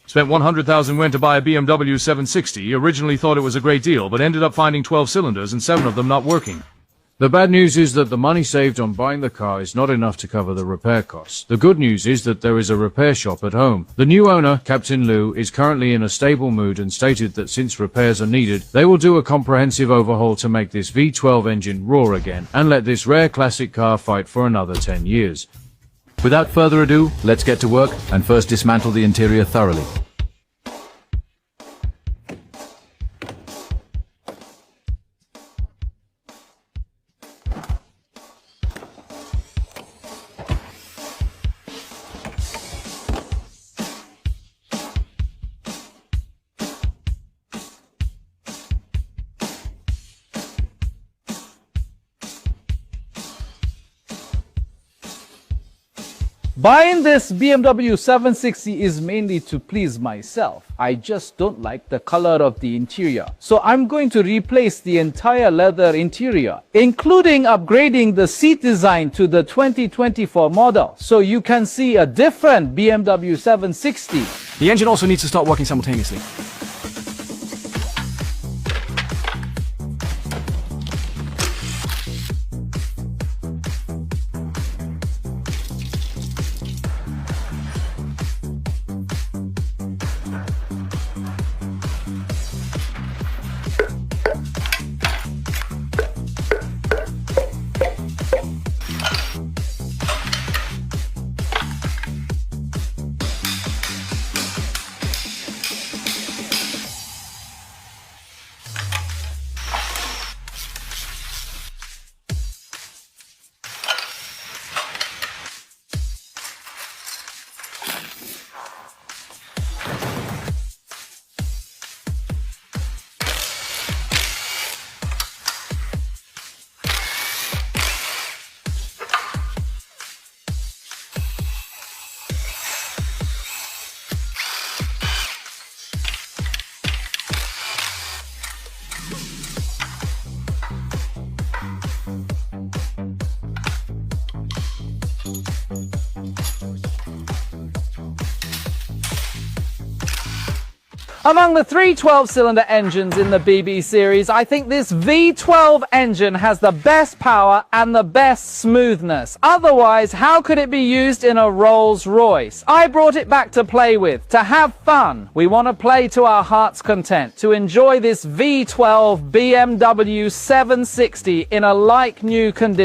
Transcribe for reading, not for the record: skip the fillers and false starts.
Spent 100,000 went to buy a BMW 760, originally thought it was a great deal, but ended up finding 12 cylinders and 7 of them not working. The bad news is that the money saved on buying the car is not enough to cover the repair costs. The good news is that there is a repair shop at home. The new owner, Captain Lou, is currently in a stable mood and stated that since repairs are needed, they will do a comprehensive overhaul to make this V12 engine roar again and let this rare classic car fight for another 10 years. Without further ado, let's get to work and first dismantle the interior thoroughly. Buying this BMW 760 is mainly to please myself. I just don't like the color of the interior. So I'm going to replace the entire leather interior, including upgrading the seat design to the 2024 model, so you can see a different BMW 760. The engine also needs to start working simultaneously. Among the 3 12-cylinder engines in the BB series, I think this V12 engine has the best power and the best smoothness. Otherwise, how could it be used in a Rolls-Royce? I brought it back to play with, to have fun. We want to play to our heart's content, to enjoy this V12 BMW 760 in a like-new condition.